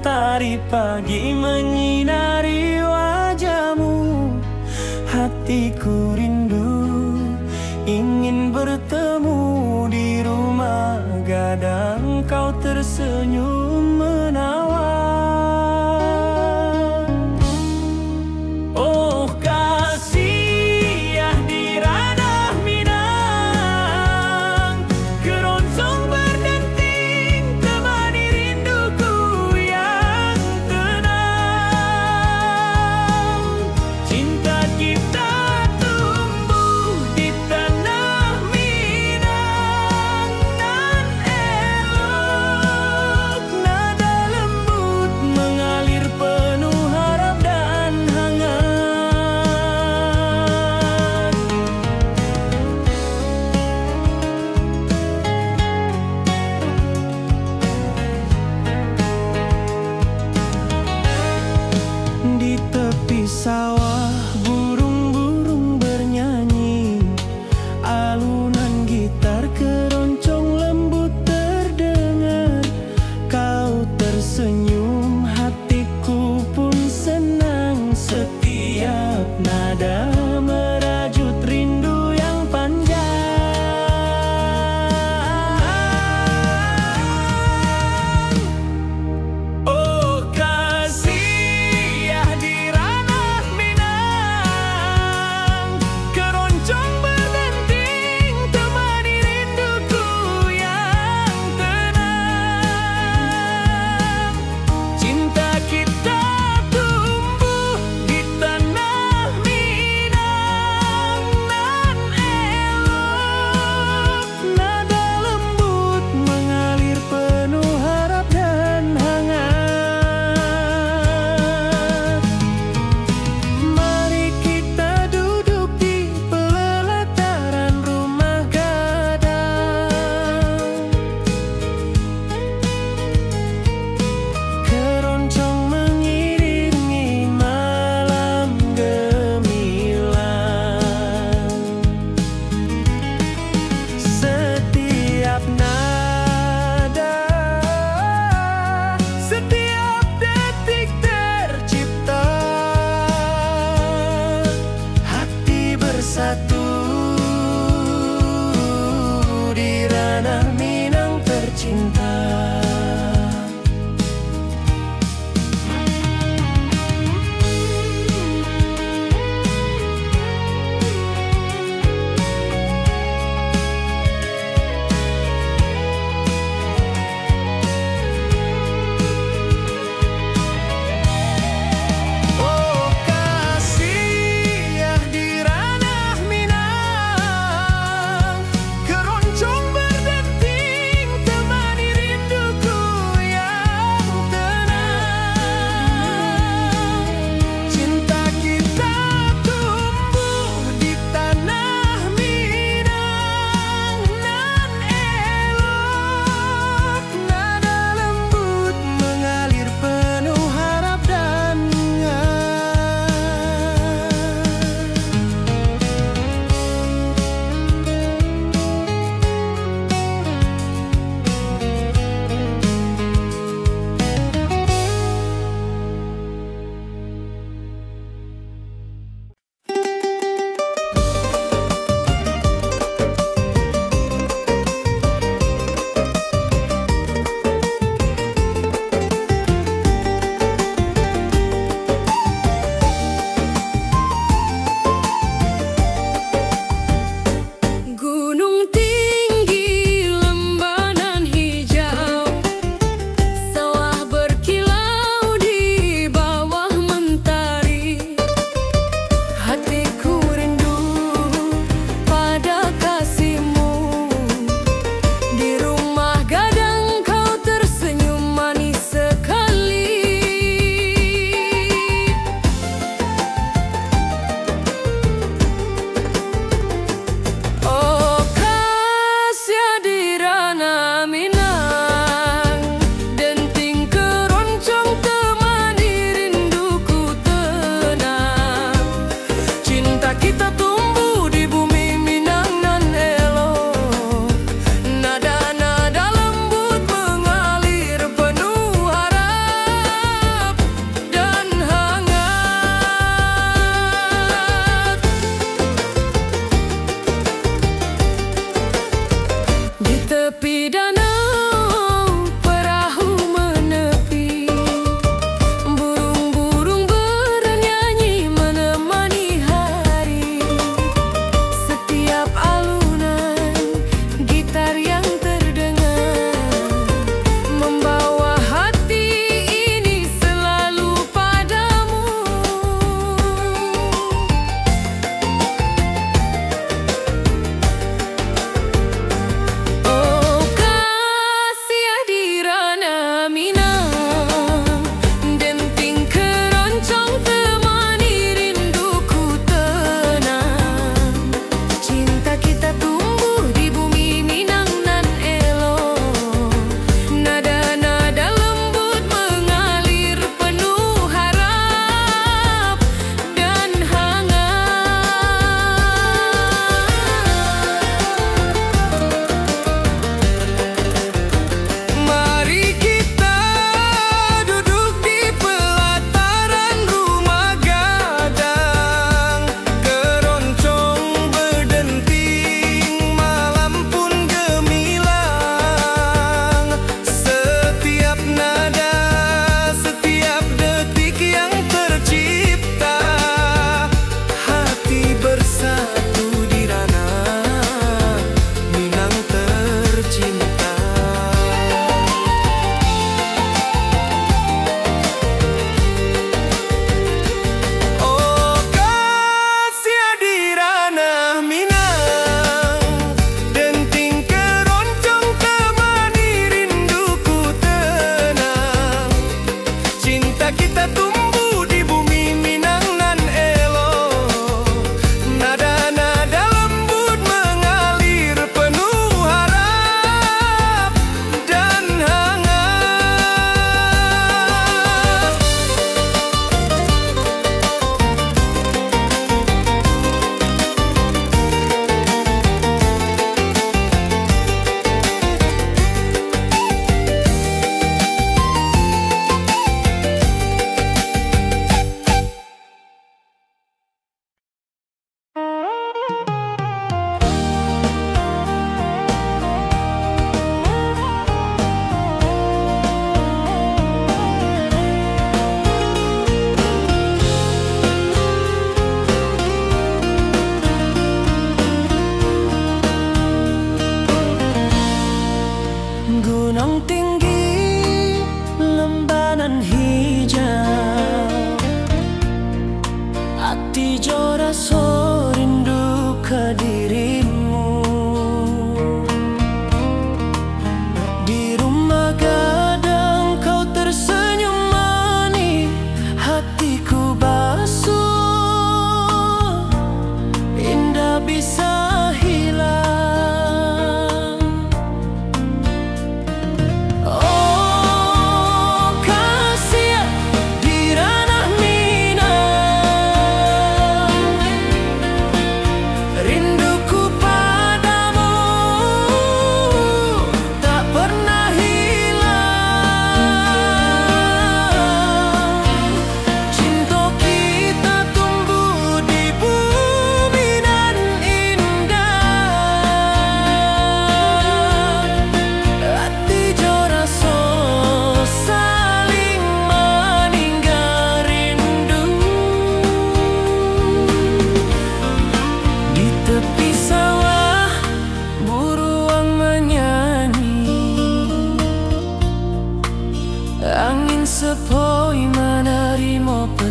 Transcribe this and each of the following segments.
Matahari pagi menyinari wajahmu. Hatiku rindu ingin bertemu di rumah gadang. Kau tersenyum menawan. Oh kasih ya di ranah Minang, keroncong berdenting temani rinduku yang tenang. Cinta kita tumbuh di tanah Minang, nan elok nada lembut mengalir penuh harap dan hangat. Di tepi sawah burung-burung bernyanyi, alunan gitar keroncong lembut terdengar. Kau tersenyum, hatiku pun senang. Setiap nada merajut rindu yang panjang. Oh kasih ya di ranah Minang,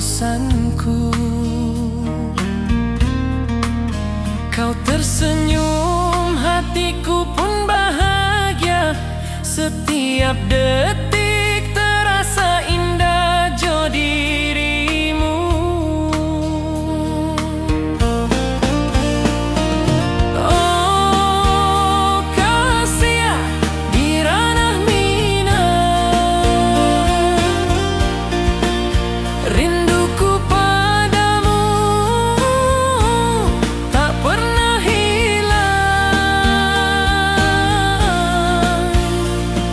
pesanku. Kau tersenyum, hatiku pun bahagia. Setiap detik terasa indah jo dirimu. Oh kasih di ranah Minang, rinduku padamu tak pernah hilang.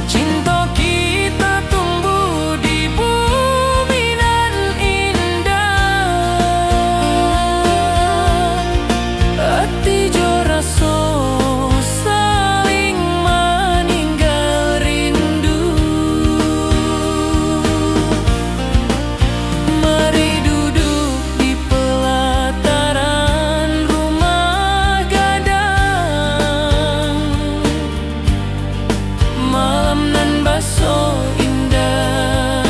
Cinta kita tumbuh di bumi nan indah. Hati jo rasa saling meninggal rindu. Mari duduk di pelataran rumah gadang. Malam nan baso indah,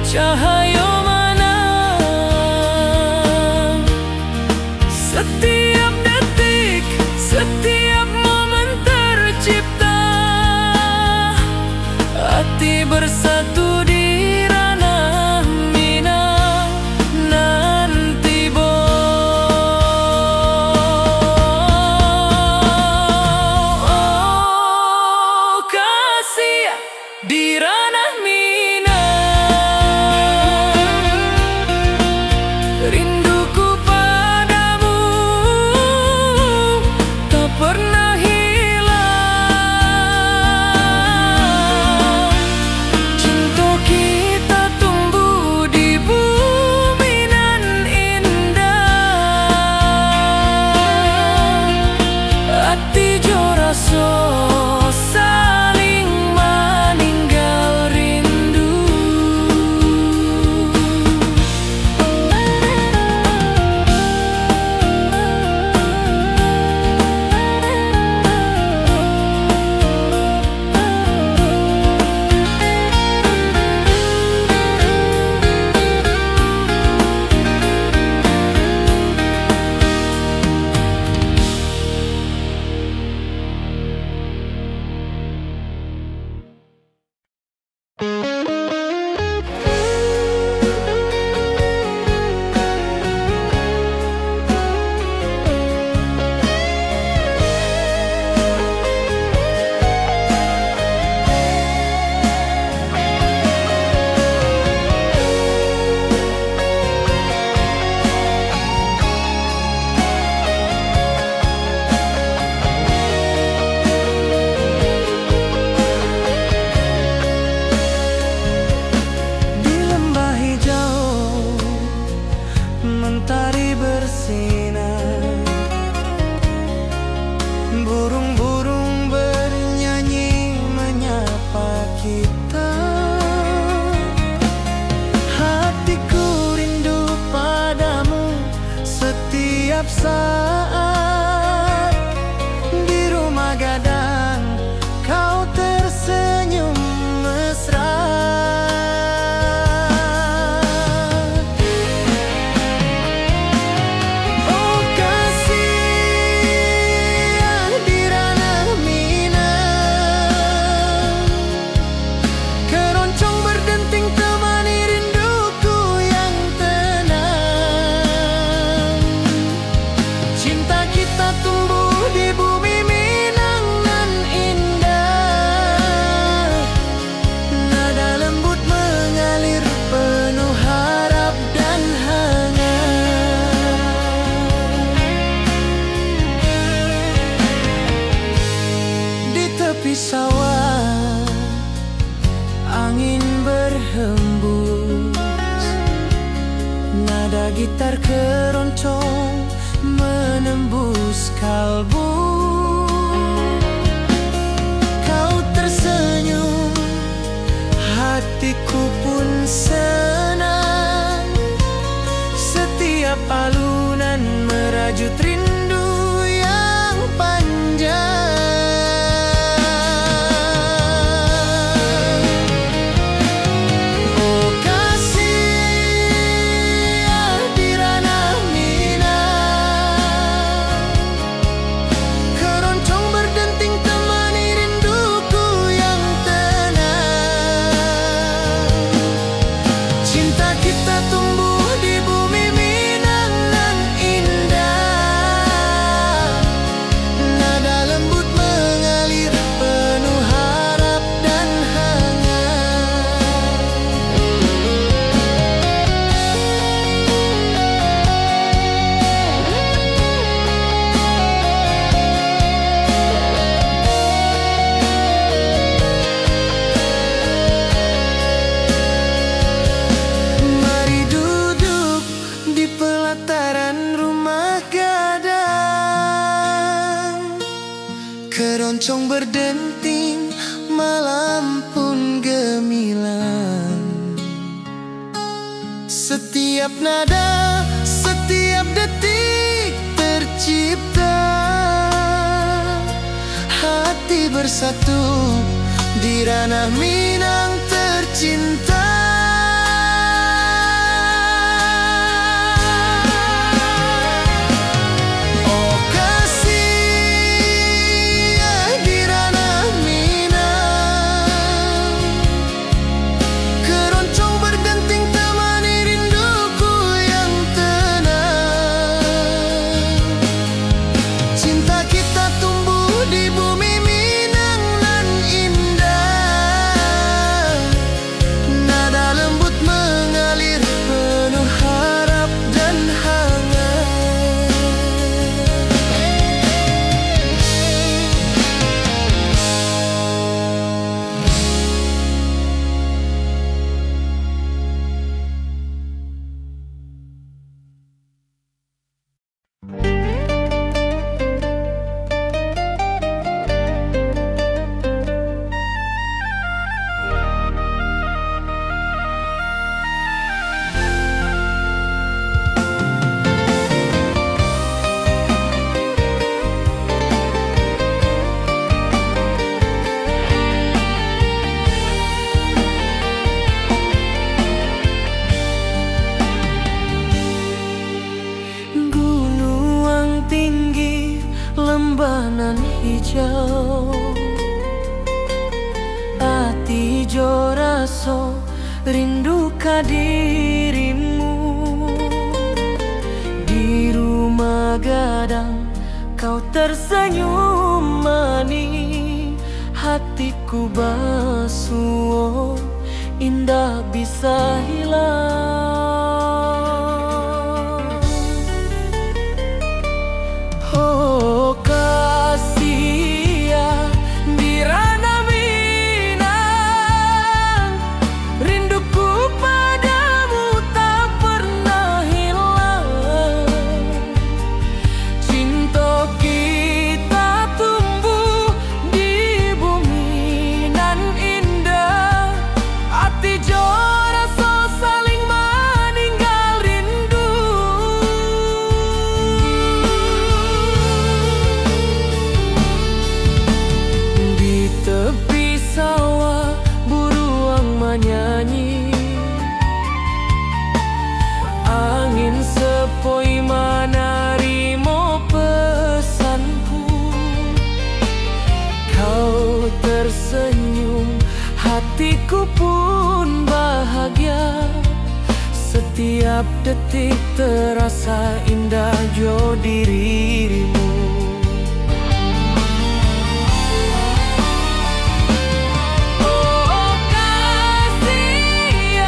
cahaya manang. Setiap detik, setiap momen tercipta. Hati bersatu di ranah Minang nanti bo. Oh kasih di ranah Minang, rinduku padamu tak pernah hilang. Cinta kita tumbuh di bumi nan indah. Hati jo rasa saling meninggal rindu. Di lembah hijau mentari bersinar, burung-burung bernyanyi menyapa kita. Hatiku rindu padamu setiap saat. Di rumah gadang kau tersenyum mesra. Oh kasih di ranah Minang, keroncong berdenting temani rinduku yang tenang. Cinta kita tumbuh di bumi Minang nan indah. Nada lembut mengalir penuh harap dan hangat. Di tepi sawah angin berhembus, nada gitar keroncong menembus kalbu. Kau tersenyum, hatiku pun senang. Setiap alunan merajut rindu yang panjang. Oh kasih Keroncong berdenting, malam pun gemilang. Setiap nada, setiap detik tercipta. Hati bersatu di ranah Minang tercinta. Oh kasih di ranah Minang, keroncong berdenting temani rinduku yang tenang. Cinta kita tumbuh di bumi Minang nan indah. Nada lembut mengalir penuh harap dan hangat. Gunung tinggi, lembanan hijau, ati jo raso rindu ka dirimu. Di rumah gadang kau tersenyum manis, hatiku basuh indah bisa hilang. Oh kasih di ranah Minang, rinduku padamu tak pernah hilang. Cinta kita tumbuh di bumi nan indah. Hati jo rasa saling meninggal rindu. Di tepi sawah buruang menyanyi, angin sepoi menarimo pesanku. Kau tersenyum, hatiku pun bahagia. Setiap detik terasa indah jo dirimu. Oh kasih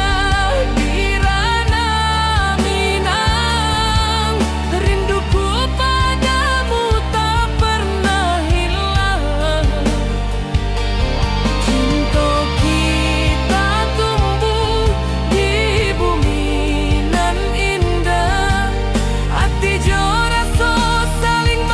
di ranah Minang, rinduku padamu tak pernah hilang. Cinta kita tumbuh di bumi nan indah. Hati jo rasa saling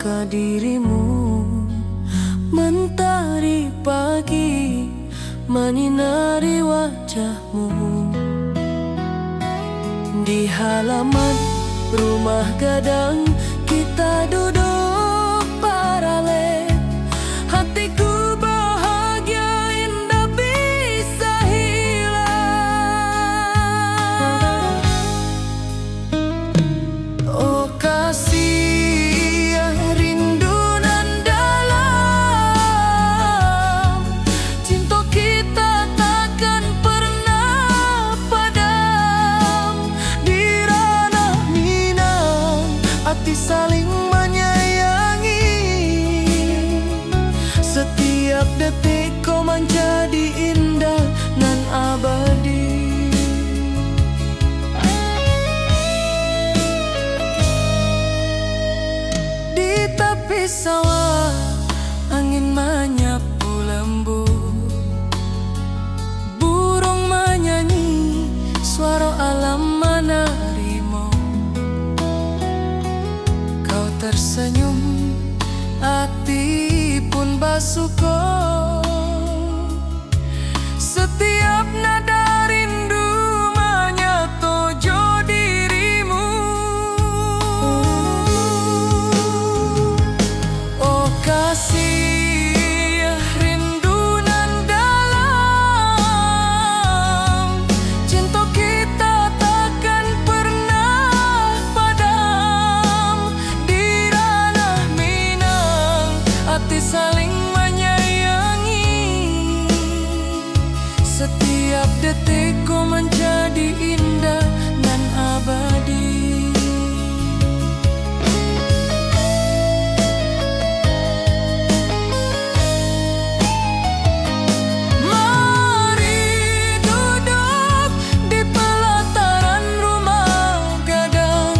ke dirimu. Mentari pagi menyinari wajahmu. Di halaman rumah gadang kita duduk paralel. Hatiku bahagia indah bisa hilang. Oh kasih rindu nan dalam, cinta kita takkan pernah padam. Di ranah Minang hati saling menyayangi. Setiap detik kau menjadi indah nan abadi. Di tepi sawah angin menyapu lembut, burung menyanyi, suara alam menerimu. Kau tersenyum, hati pun bersyukur. Setiap nada rindu menyatu dirimu. Oh kasih rindu nan dalam, cinta kita takkan pernah padam. Di ranah Minang hati saling menyayangi. Setiap detik ku menjadi indah dan abadi. Mari duduk di pelataran rumah gadang.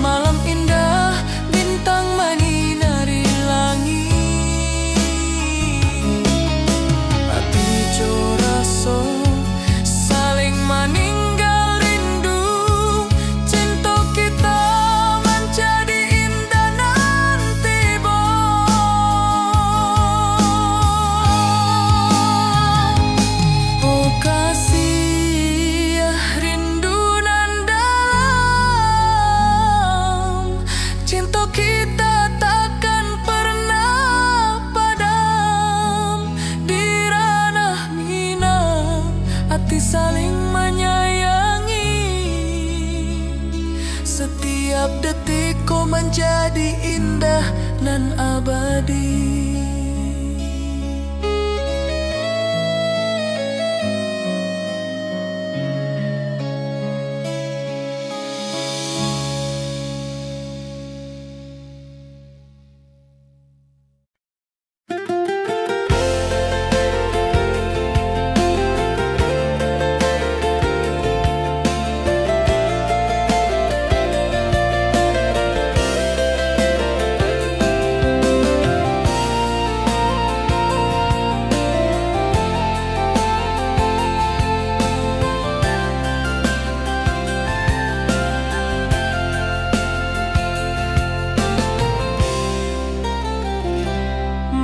Malam indah, bintang menyinari langit. Hati coraso saling meninggal rindu. Cinta kita menjadi indah nanti oh kasih rindu nan dalam, cinta kita takkan pernah padam. Di ranah Minang hati saling menyayangi. Setiap detik kau menjadi indah dan abadi.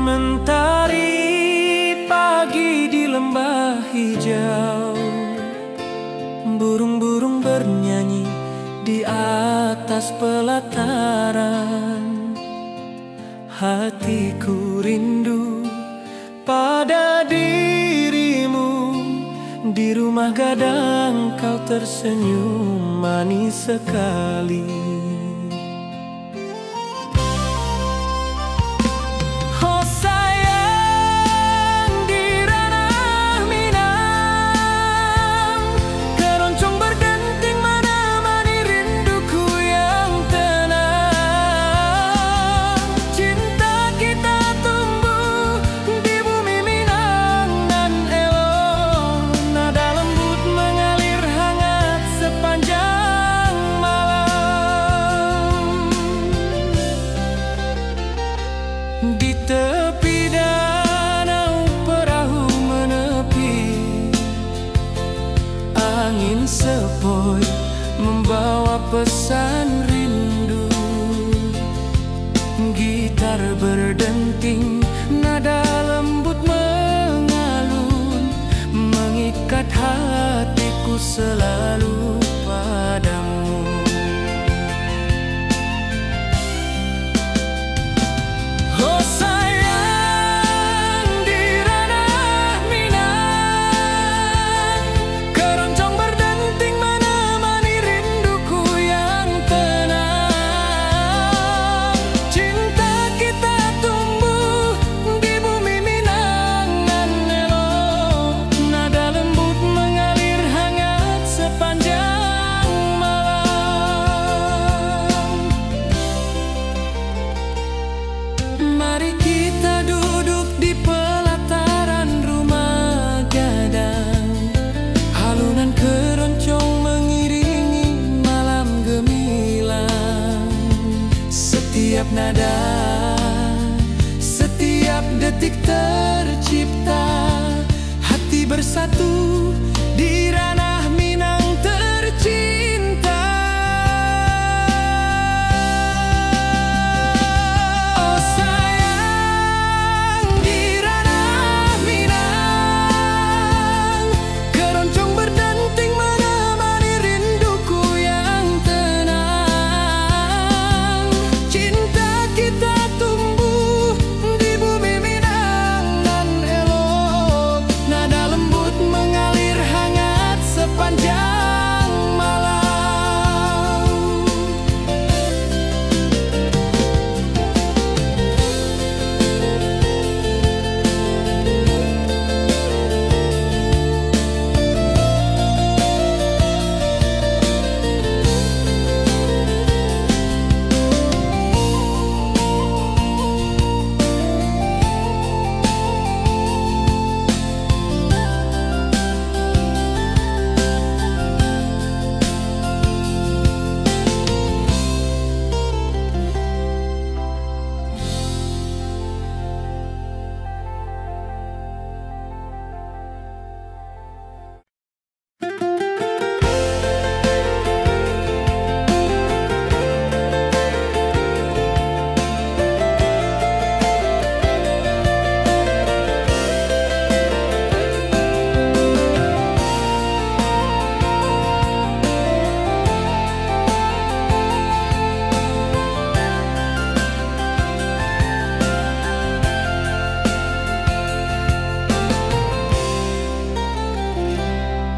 Mentari pagi di lembah hijau, burung-burung bernyanyi di atas pelataran. Hatiku rindu pada dirimu. Di rumah gadang kau tersenyum manis sekali. Di tepi danau perahu menepi, angin sepoi membawa pesan rindu. gitar berdenting, nada lembut mengalun, mengikat hatiku selalu padamu. Oh sayang, di ranah Minang, keroncong berdenting menemani rinduku yang tenang. Cinta kita tumbuh di bumi Minang nan elok, nada lembut mengalir hangat sepanjang malam. Mari kita duduk di pelataran rumah gadang, halunan keroncong mengiringi malam gemilang. Setiap nada, setiap detik tercipta, hati bersatu di ranah Minang tercinta. Oh sayang, di ranah Minang, keroncong berdenting menemani rinduku yang tenang. Cinta kita tumbuh di bumi Minang nan elok, nada lembut mengalir hangat sepanjang malam.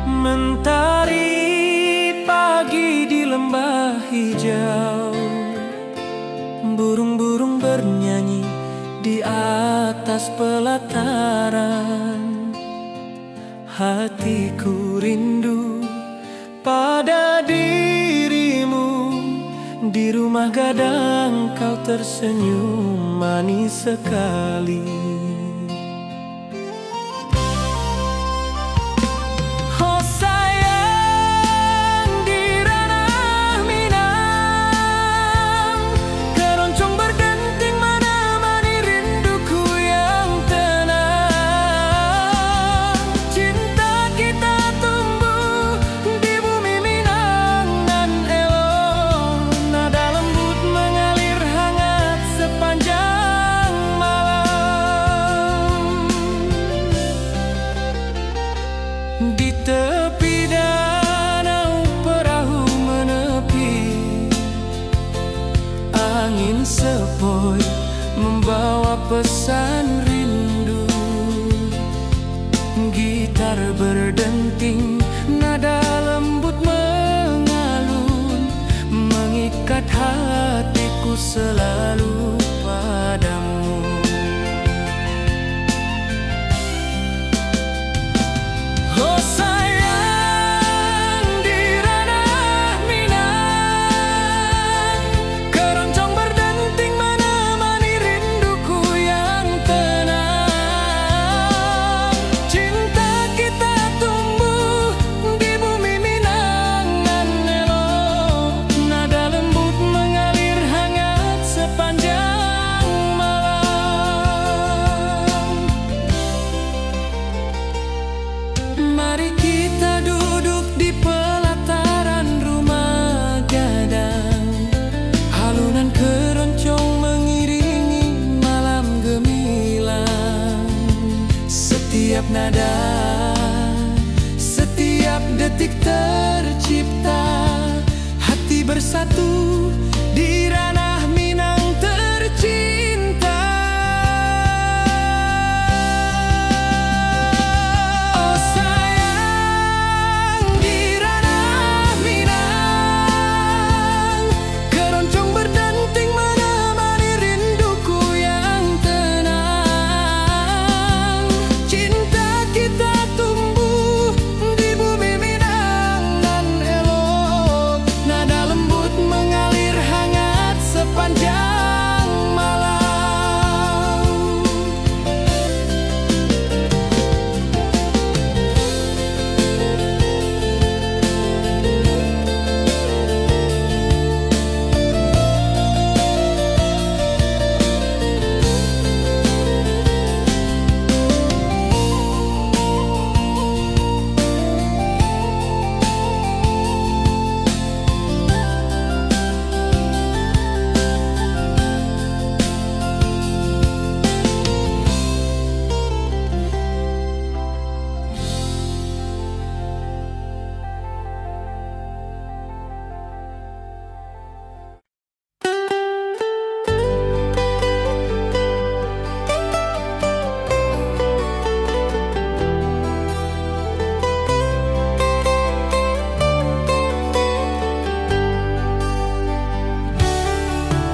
Mentari pagi di lembah hijau, burung-burung bernyanyi di atas pelataran. Hatiku rindu pada dirimu, di rumah gadang kau tersenyum manis sekali. Oh sayang, di ranah Minang, keroncong berdenting menemani rinduku yang tenang. Cinta kita tumbuh di bumi Minang nan elok, nada lembut mengalir hangat sepanjang malam. Di tepi danau perahu menepi, angin sepoi membawa pesan rindu. Gitar berdenting, nada lembut mengalun, mengikat hatiku selalu padamu. Oh sayang, di ranah Minang, keroncong berdenting menemani rinduku yang tenang. nada. Setiap detik tercipta, hati bersatu di ranah Minang tercinta. Oh sayang, di ranah Minang, keroncong berdenting menemani rinduku yang tenang. Cinta kita tumbuh di bumi Minang dan elok, nada lembut mengalir hangat sepanjang malam.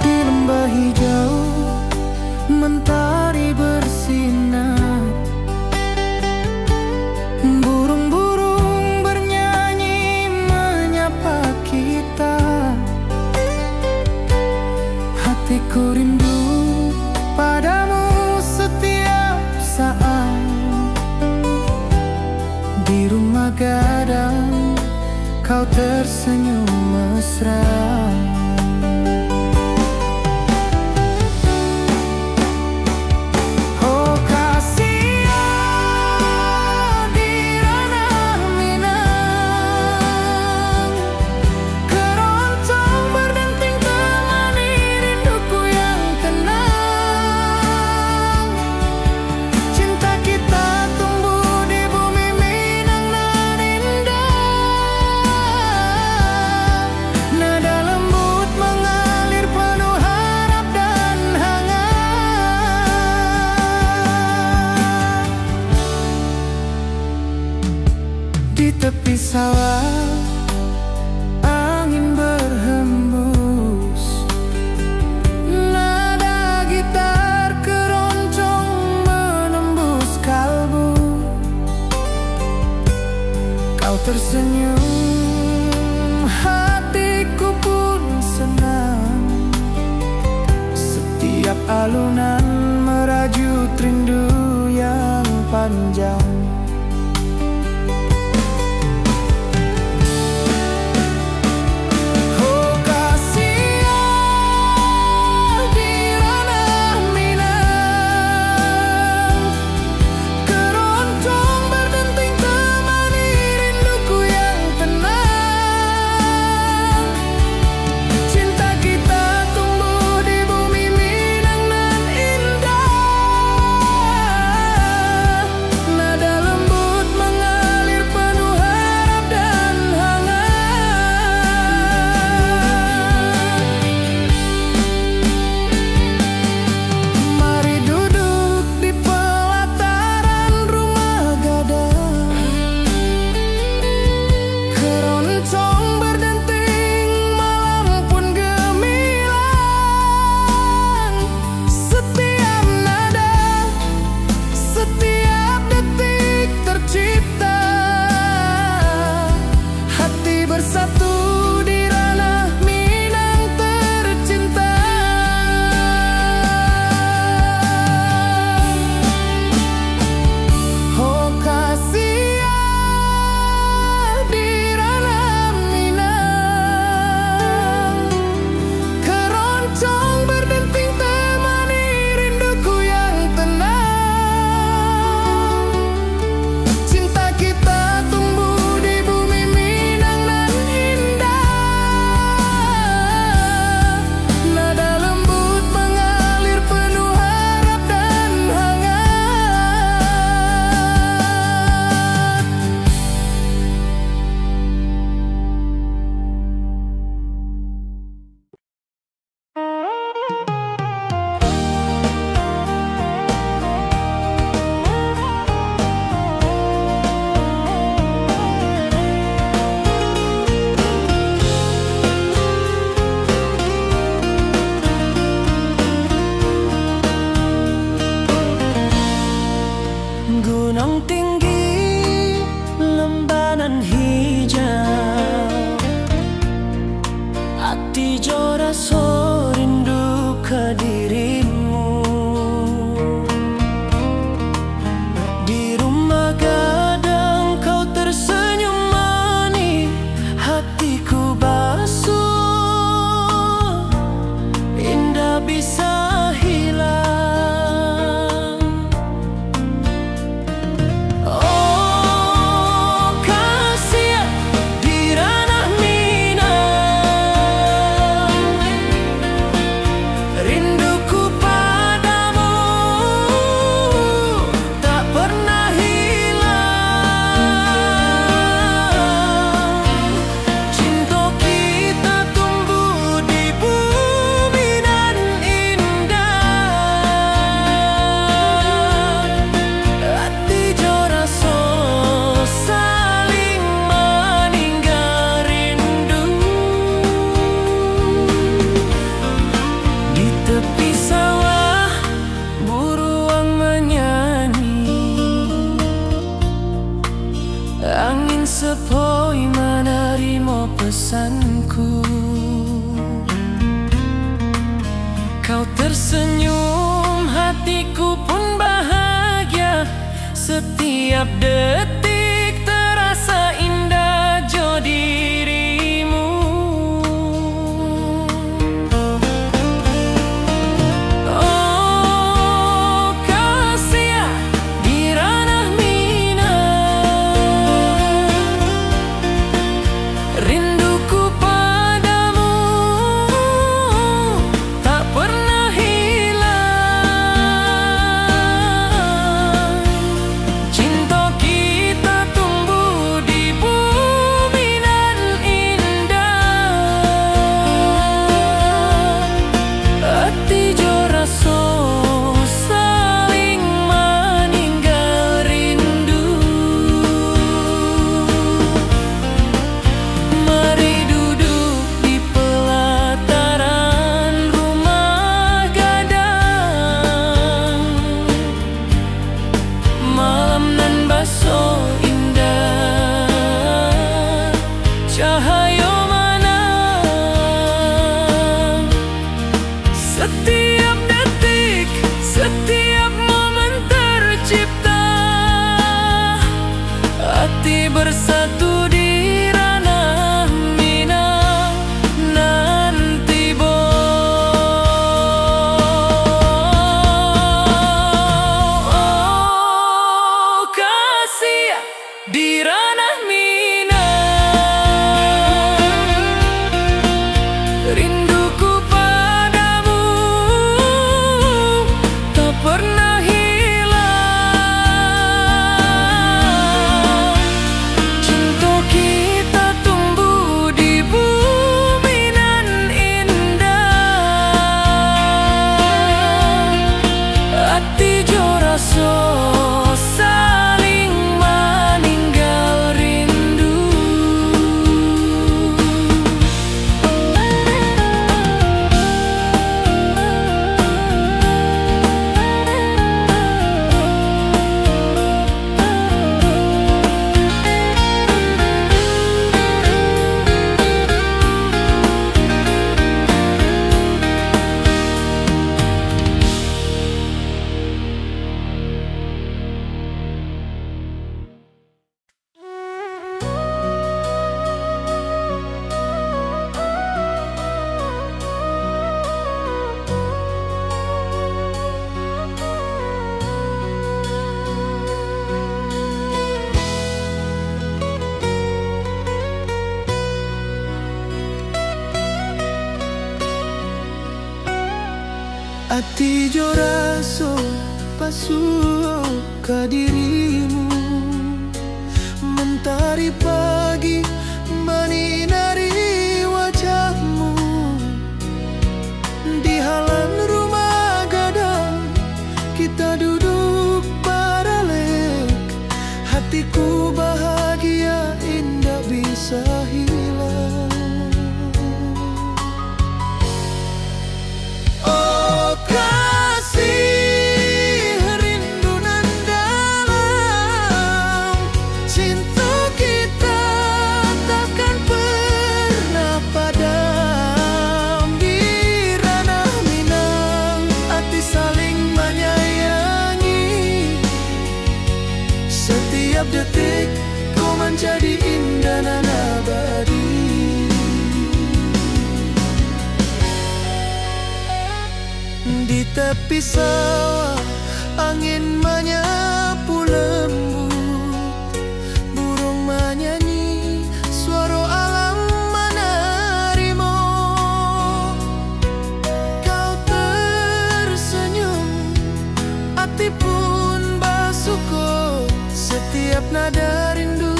Di lembah hijau mentari bersinar, burung-burung bernyanyi menyapa kita. Hatiku rindu padamu setiap saat. Di rumah gadang kau tersenyum mesra. Oh kasihan di ranah Minang, keroncong berdenting temani rinduku yang tenang. Cinta kita tumbuh di bumi Minang nan indah, nada lembut mengalir penuh harap dan hangat. Di tepi sawah angin berhembus, nada gitar keroncong menembus kalbu. Kau tersenyum, hatiku pun senang. Setiap alunan merajut rindu yang panjang. Oh kasihan di ranah Minang, keroncong berdenting temani rinduku yang tenang. Cinta kita tumbuh di bumi Minang nan indah, nada bosanku. Kau tersenyum, hatiku pun bahagia. Setiap detik terasa indah jo dirimu. Oh kasih di ranah Minang, rinduku padamu tak pernah hilang. Cinta kita tumbuh di bumi nan indah. Hati jo rasa saling meninggal rindu. Mari duduk di pelataran rumah gadang. Malam nan baso indah, cahaya manang. Setiap detik, setiap momen tercipta. Hati bersatu di ranah Minang. Nanti oh kasih di ranah Minang, rinduku padamu tak pernah hilang. Cinta kita tumbuh di bumi nan indah. Hati jo rasa saling meninggal rindu. Ati jo raso pasuh ka dirimu. Mentari pagi menyinari wajahmu. Di halaman rumah gadang kita duduk baralek. Hatiku bahagia indah bisa hilang. Oh kasih rindu nan dalam. Cinta kita takkan pernah padam. Di ranah Minang hati saling menyayangi. Setiap detik kau menjadi indah nan abadi. Di tepi sawah angin menyapu lembut. Burung menyanyi, suara alam menerima. Kau tersenyum, hati pun bersyukur. Setiap nada rindu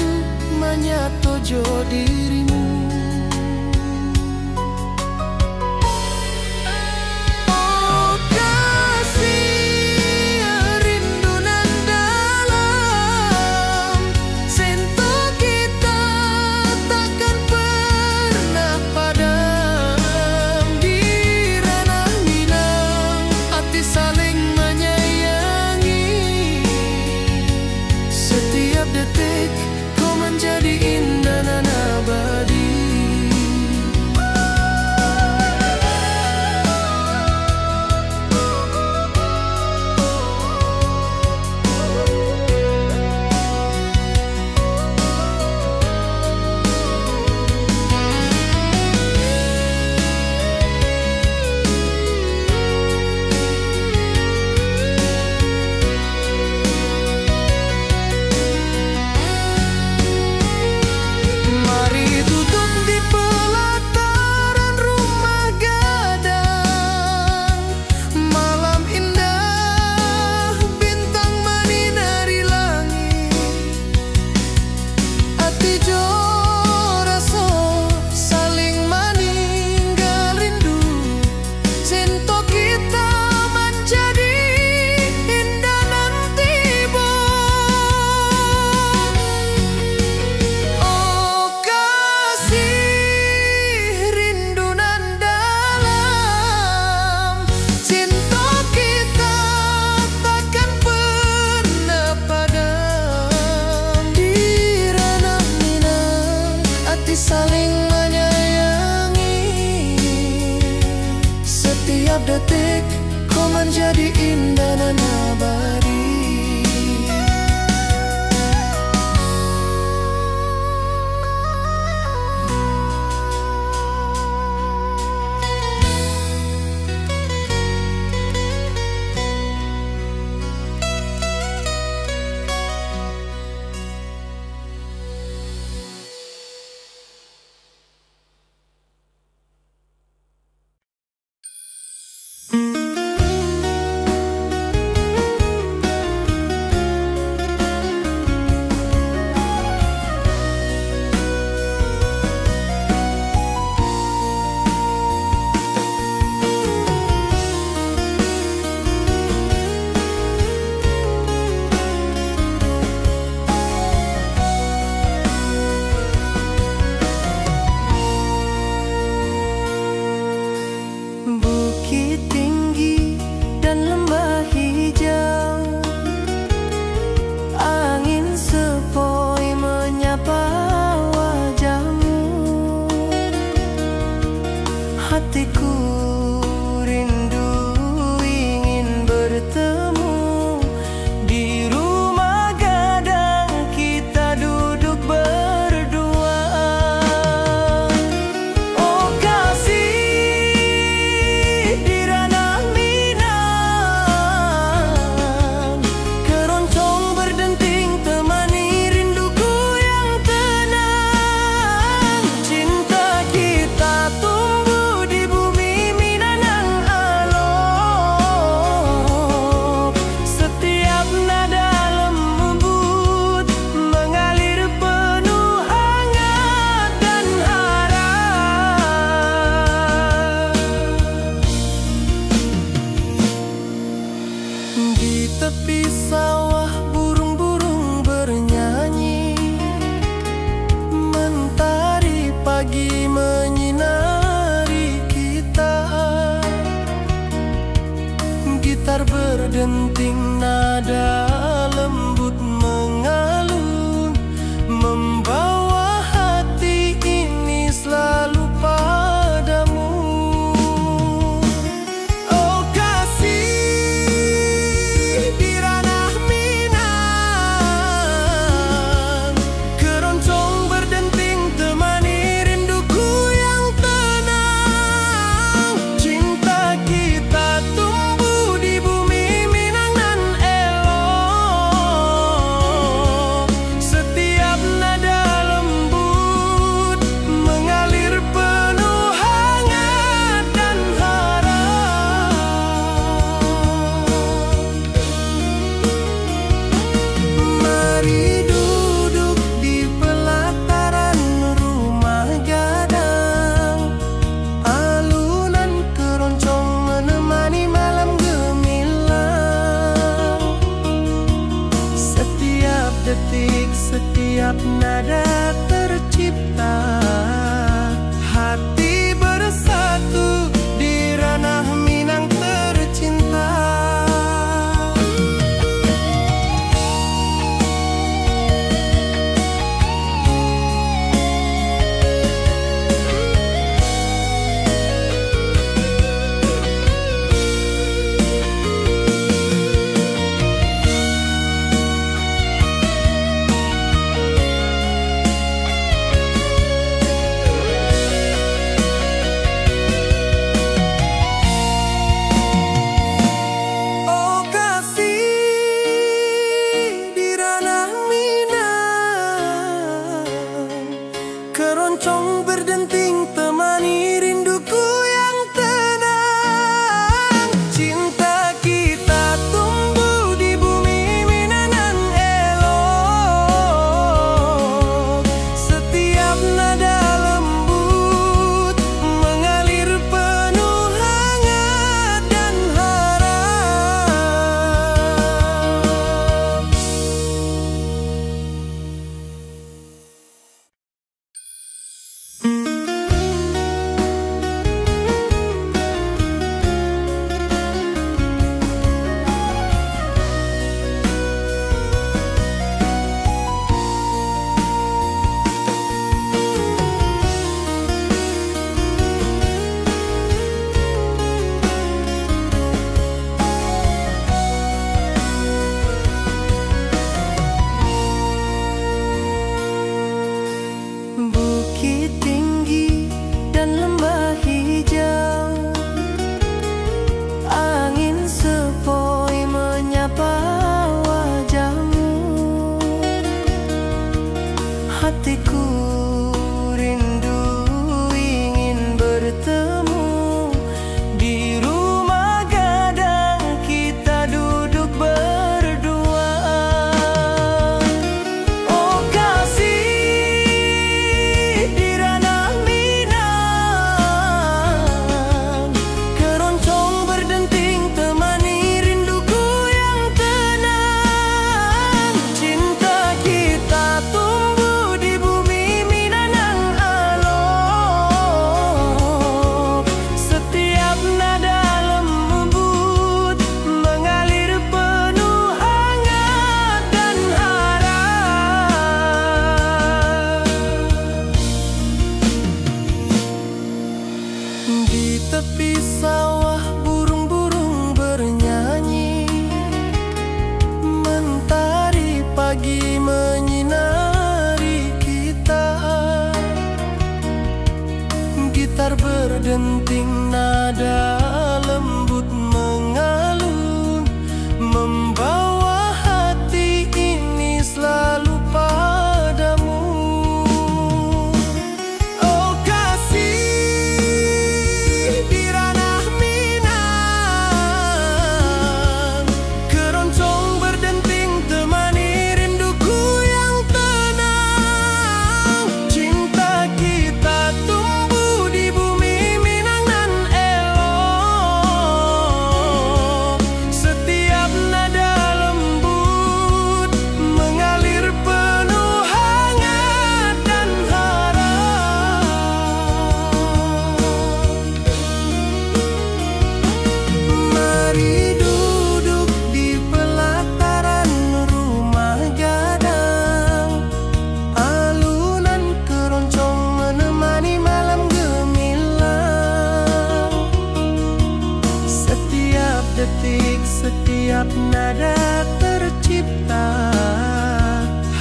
menyatu jo dirimu. Oh kasih rindu nan dalam. Cinta kita takkan pernah padam. Di ranah Minang hati saling menyayangi. Setiap detik kau menjadi indah nan abadi. saling menyayangi. Setiap detik kau menjadi indah dan abadi. Hatiku rindu ingin bertemu di rumah gadang kita duduk berdua. Oh kasih di ranah Minang, keroncong berdenting temani rinduku yang tenang. Cinta kita tumbuh di bumi Minang alok. Setiap nada lembut mengalir penuh hangat dan harap. Di tepi sawah burung-burung bernyanyi, mentari pagi menyinari kita. Gitar berdenting nada lembut mengalun, membawa hati ini selalu padamu. Oh kasih di ranah Minang, keroncong berdenting temani rinduku yang tenang. Cinta kita tumbuh di bumi Minang nan elok. Setiap nada lembut mengalir penuh hangat dan harap. Mari duduk di pelataran rumah gadang, alunan keroncong menemani malam gemilang. Setiap detik, setiap nada tercipta, hati bersatu di ranah Minang tercinta. Oh kasih di ranah Minang, keroncong berdenting temani rinduku yang tenang. Cinta kita tumbuh di bumi Minang nan elok. Setiap nada lembut mengalir penuh hangat dan harap. berdenting nada lembut mengalun, membawa hati ini selalu padamu. Oh kasih di ranah Minang, keroncong berdenting temani rinduku yang tenang. Cinta kita tumbuh di bumi Minang nan elok, setiap nada lembut mengalir penuh hangat dan harap. Mari duduk di pelataran rumah gadang, alunan keroncong menemani malam gemilang. Setiap detik, setiap nada tercipta,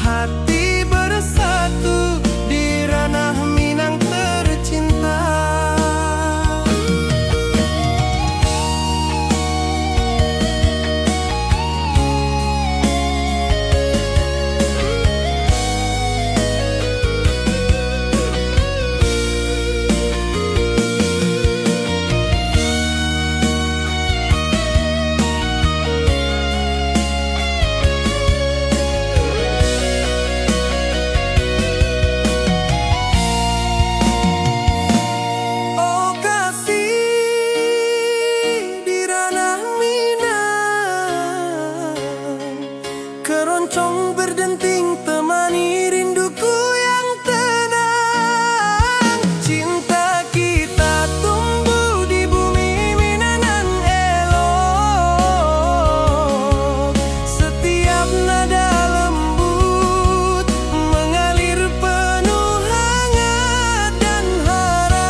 hati bersatu di ranah Minang tercinta. Oh kasih di ranah Minang, keroncong berdenting temani rinduku yang tenang. Cinta kita tumbuh di bumi Minang nan elok, setiap nada lembut mengalir penuh hangat dan harap.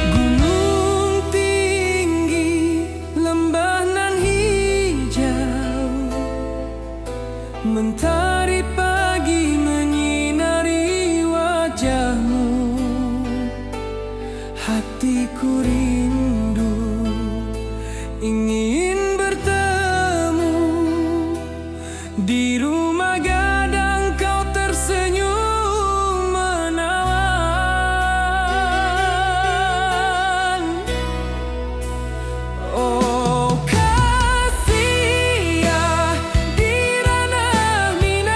Gunung tinggi, lembah nan hijau, mentari pagi menyinari wajahmu. Hatiku rindu ingin bertemu di rumah gadang, kau tersenyum menawan. Oh kasih ya di ranah Minang,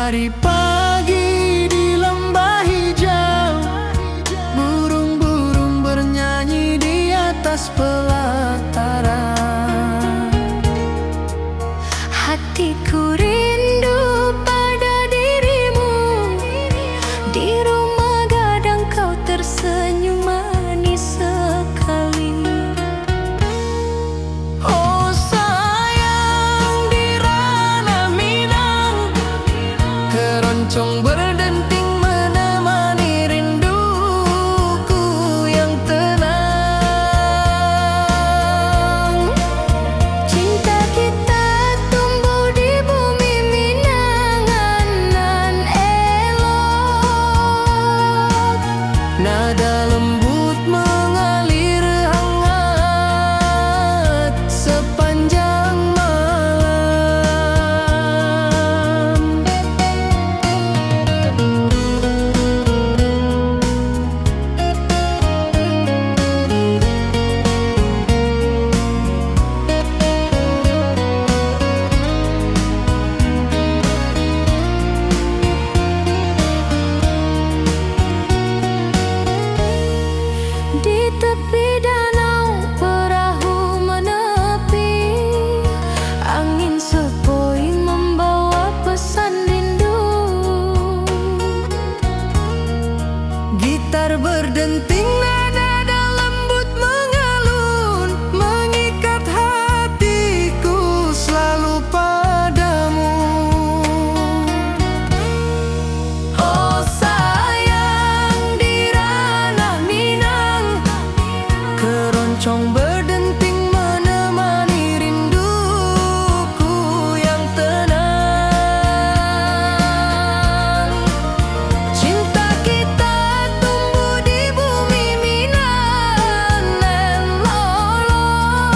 Hari pagi di lembah hijau, burung-burung bernyanyi di atas pelataran. Hatiku rindu pada dirimu, di rumah gadang kau tersenyum manis sekali. Oh sayang, di ranah Minang, keroncong berdenting menemani rinduku yang tenang. Cinta kita tumbuh di bumi Minangan nan elok. Nada lembut mengalir hangat sepanjang malam. Di tepi danau perahu menepi, angin sepoi membawa pesan rindu. Gitar berdenting, nada lembut mengalun, mengikat hatiku selalu padamu. Oh sayang, di ranah Minang, keroncong berdenting menemani rinduku yang tenang. Cinta kita tumbuh di bumi Minang nan lolong.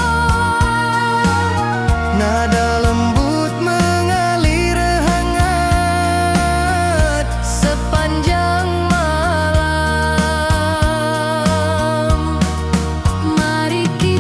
Nada lembut mengalir hangat sepanjang malam. Mari kita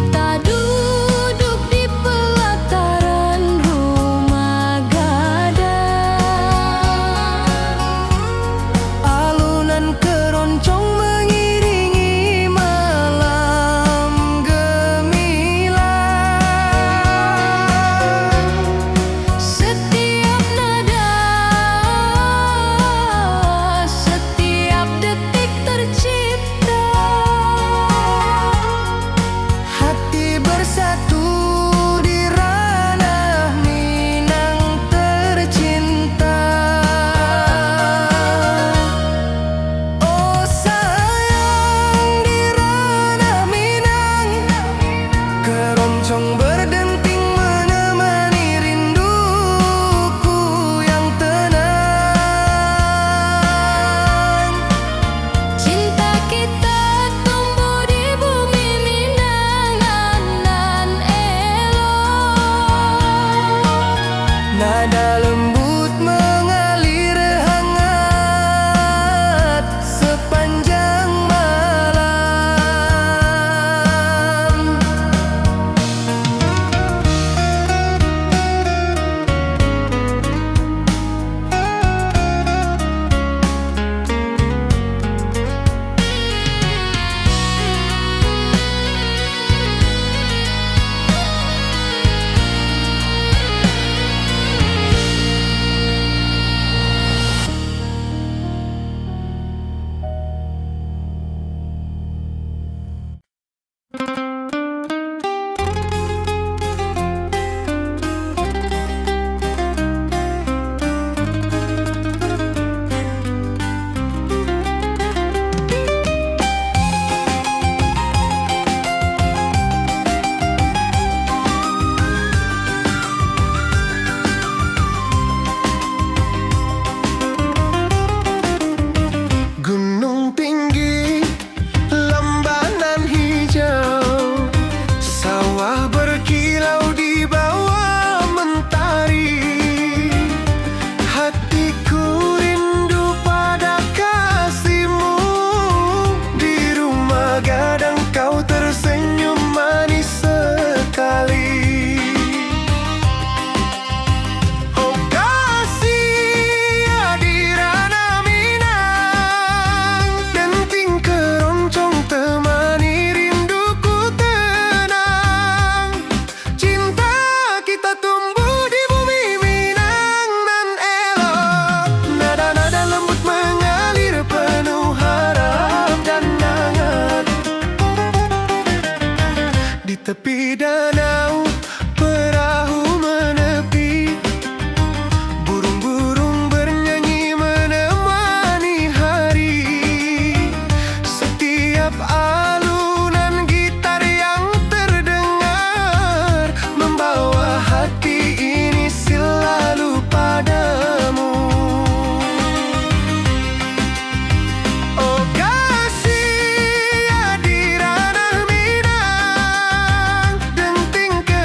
tepi danau perahu menepi, burung-burung bernyanyi menemani hari. Setiap alunan gitar yang terdengar membawa hati ini selalu padamu. Oh kasih di ranah Minang, denting ke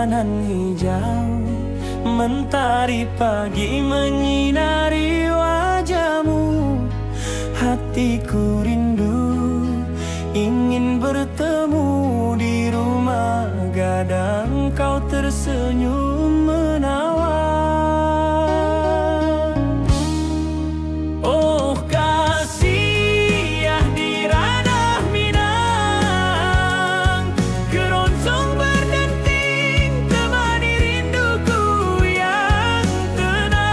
jalanan hijau, mentari pagi menyinari wajahmu. Hatiku rindu ingin bertemu di rumah gadang, kau tersenyum menawan. Oh kasih ya di ranah Minang, keroncong berdenting temani rinduku yang tenang.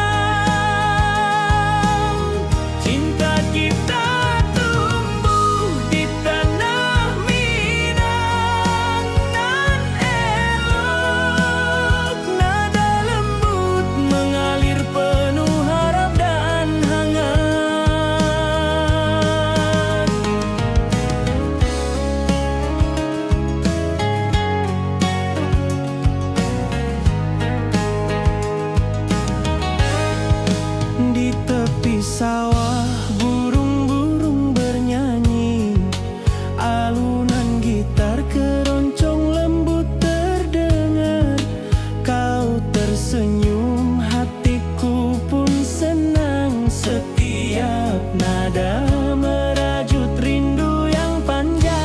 Cinta kita tumbuh di tanah Minang, nan elok nada lembut mengalir penuh harap dan hangat. Di tepi sawah burung-burung bernyanyi, alunan gitar keroncong lembut terdengar. Kau tersenyum, hatiku pun senang. Setiap nada merajut rindu yang panjang.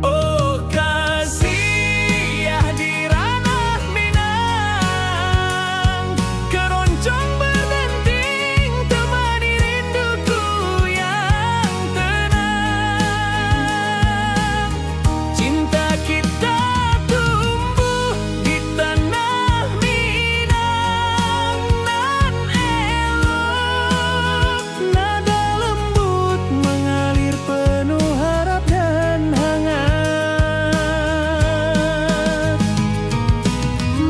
Oh kasih ya di ranah Minang, keroncong berdenting temani rinduku yang tenang. Cinta kita tumbuh di tanah Minang, nan elok nada lembut mengalir penuh harap dan hangat.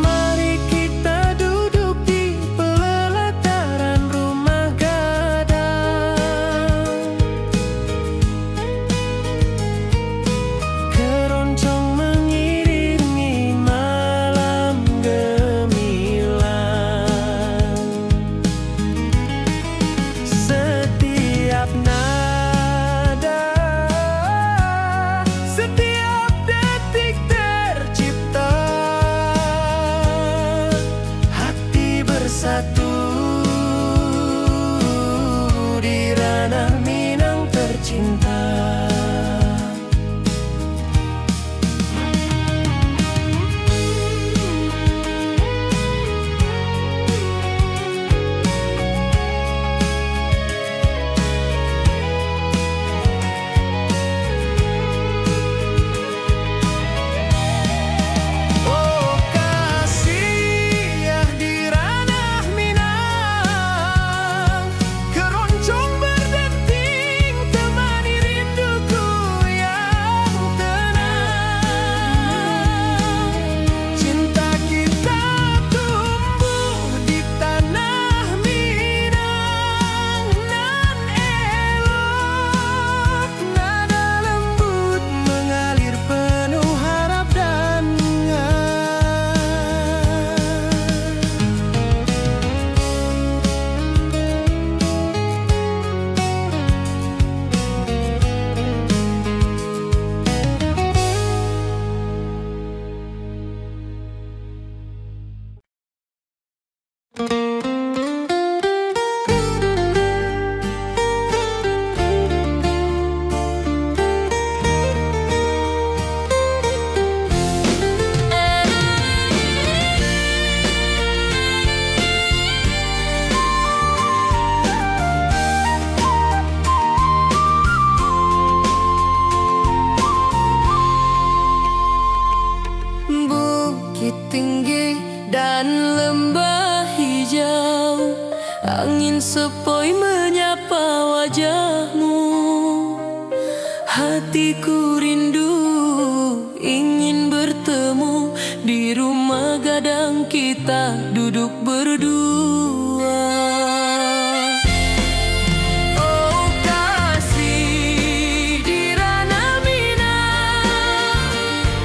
Mari kita duduk di pelataran rumah gadang, keroncong mengiringi malam gemilang. Setiap nada, setiap detik tercipta, hati bersatu di ranah Minang tercinta. Oh kasih ya di ranah Minang, keroncong berdenting temani rinduku yang tenang. Cinta kita tumbuh di tanah Minang, nan elok nada lembut mengalir penuh harap dan bukit tinggi dan lembah hijau, angin sepoi menyapa wajahmu. Hatiku rindu ingin bertemu di rumah gadang, kita duduk berdua. Oh kasih di ranah Minang,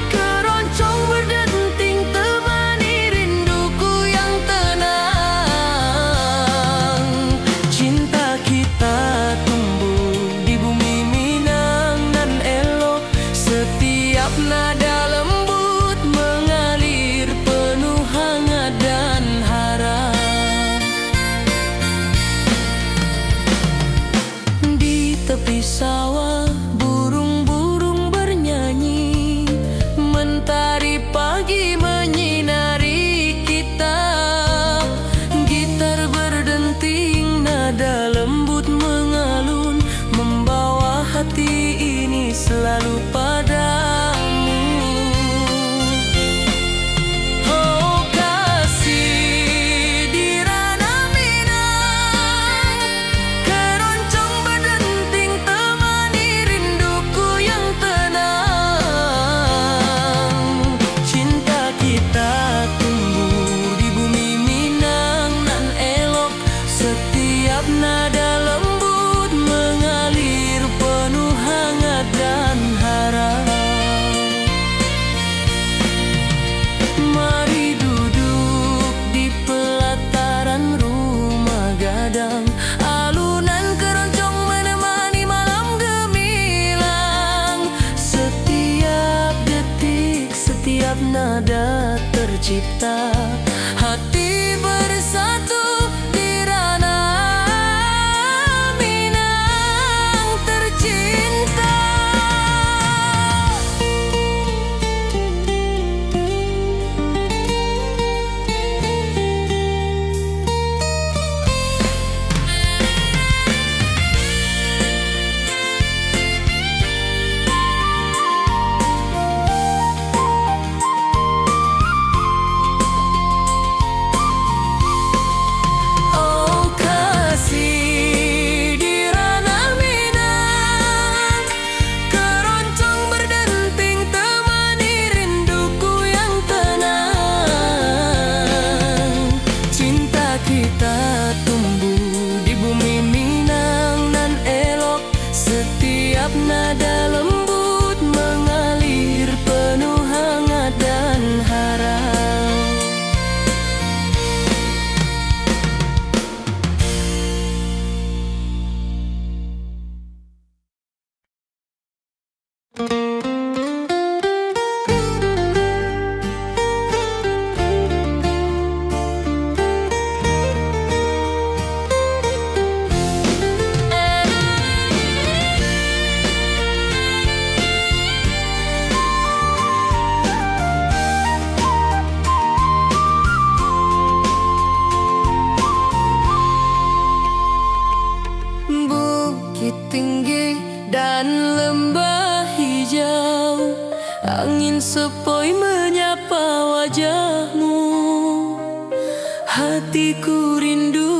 keroncong berdenting temani rinduku yang tenang. Cinta kita tumbuh di bumi Minang, Setiap nada lembut mengalir penuh hangat dan harap. Mari duduk di pelataran rumah gadang, alunan keroncong menemani malam gemilang. Setiap detik, setiap nada tercipta, hati bersatu di ranah Minang tercinta. Nada lembut mengalir penuh hangat dan harap. Bukit tinggi dan lembah hijau, angin sepoi menyapa wajahmu. Hatiku rindu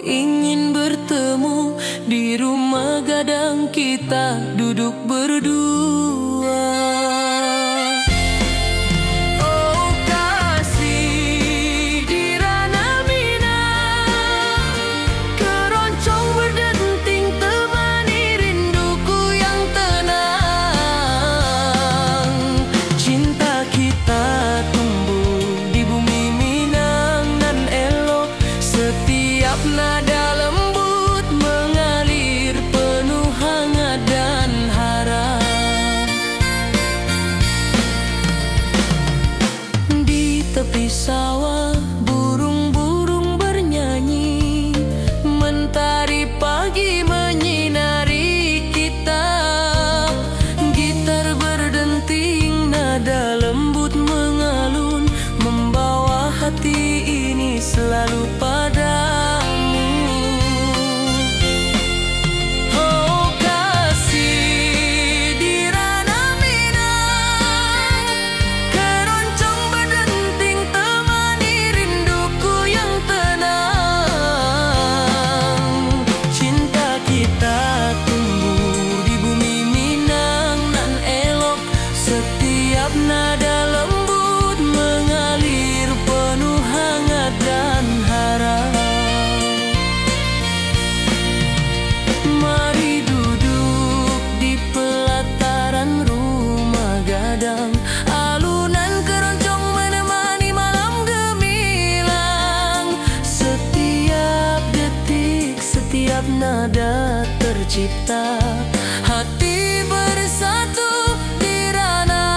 ingin bertemu di rumah gadang, kita duduk berdua. Nada lembut mengalir penuh hangat dan harap. Di tepi sawah burung-burung bernyanyi, mentari pagi menyinari kita. Gitar berdenting, nada lembut mengalun, membawa hati ini selalu padamu. Nada lembut mengalir penuh hangat dan harap. Mari duduk di pelataran rumah gadang, alunan keroncong menemani malam gemilang. Setiap detik, setiap nada tercipta, hati bersatu di ranah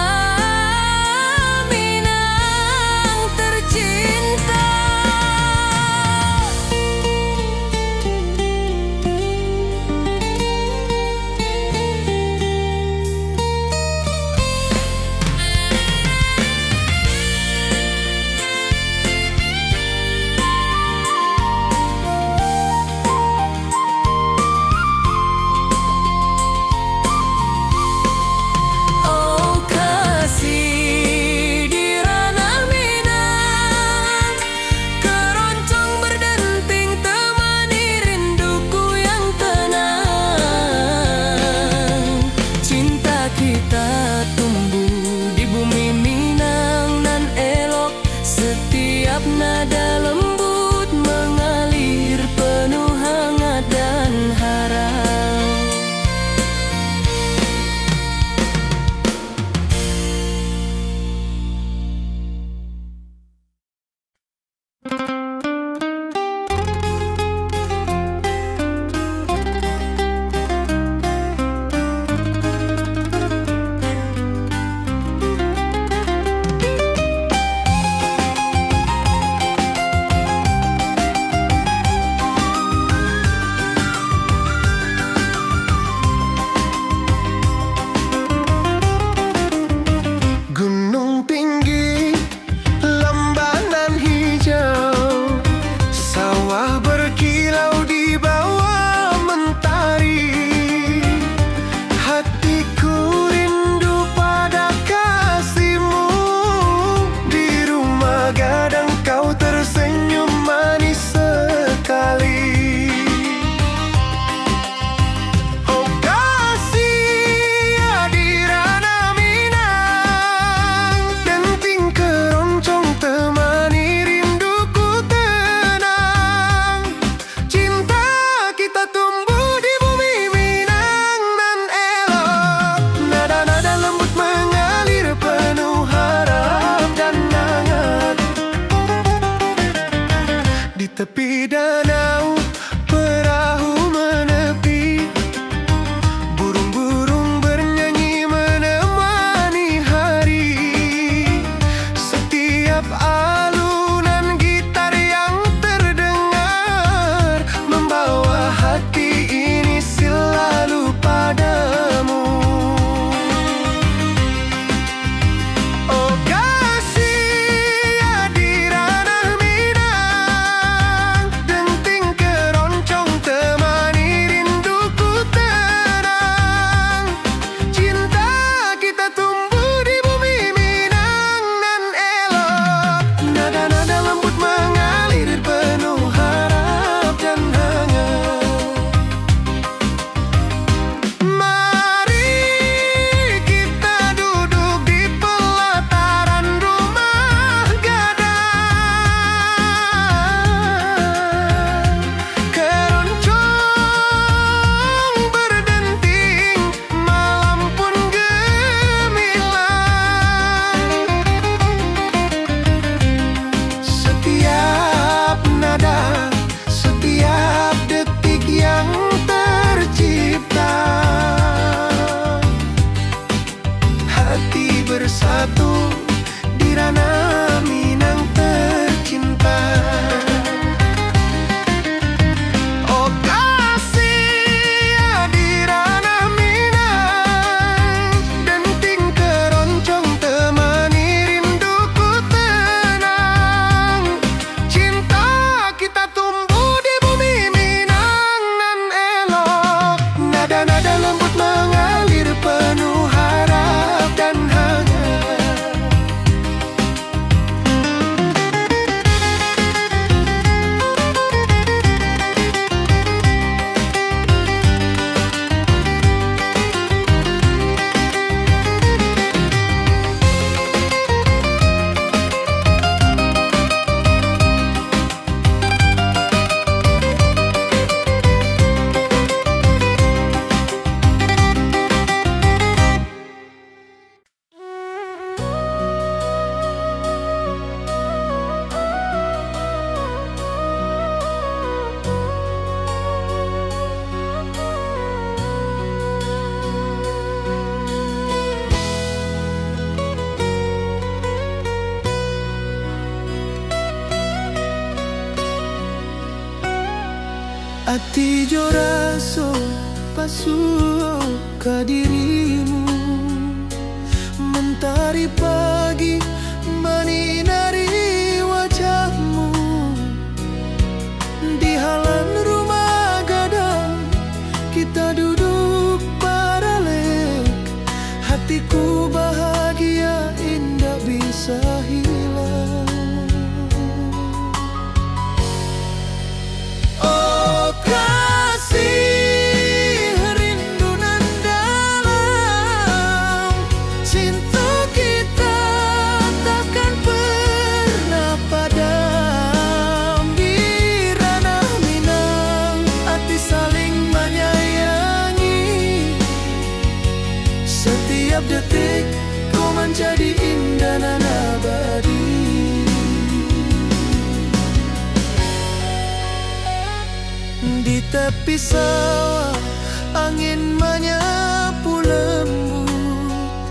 hati ini selalu padamu. Oh kasih di ranah Minang, denting keroncong temani rinduku tenang. Cinta kita tumbuh di bumi Minang nan elok. Nada-nada lembut mengalir penuh harap dan hangat. Mari kita duduk di pelataran rumah gadang. Keroncong berdenting, malam pun gemilang. Setiap nada, setiap detik yang tercipta, hati bersatu di ranah Minang tercinta. Oh kasih di ranah Minang, denting keroncong temani rinduku tenang. Cinta kita tumbuh di bumi Minang nan elok. Nada-nada lembut mengalir penuh harap dan hangat. Ati jo raso pasuo ka dirimu, mentari pagi menyinari wajahmu. Di halan rumah gadang kita duduk paralel. Hatiku bahagia indah bisa hilang. Oh kasih rindu nan dalam, cinta kita takkan pernah padam. Di ranah Minang hati saling menyayangi. Setiap detik kau menjadi indah nan abadi. Di tepi sawah angin menyapu lembut,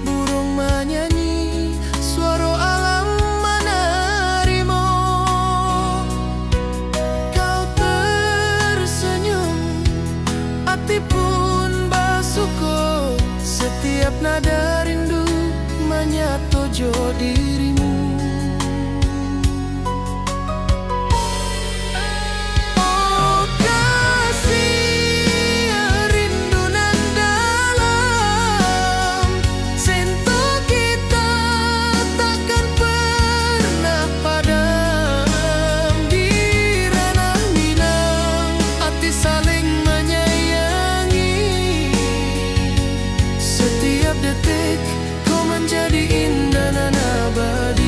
burung menyanyi, suara alam menerimu. Kau tersenyum, hati pun bersyukur. Setiap nada rindu menyatu jo dirimu. Oh kasih rindu nan dalam, cinta kita takkan pernah padam. Di ranah Minang hati saling menyayangi. Setiap detik kau menjadi indah nan abadi.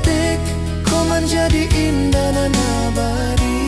detik kau menjadi indah dan abadi.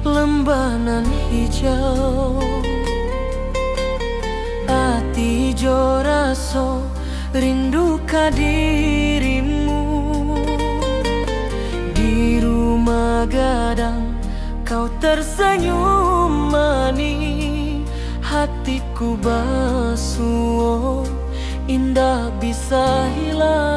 Lembanan hijau ati jo raso rindu ka dirimu. Di rumah gadang kau tersenyum manis, hatiku basuh indah bisa hilang.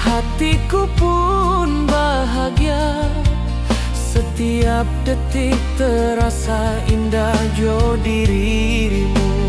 Hatiku pun bahagia, setiap detik terasa indah jo dirimu.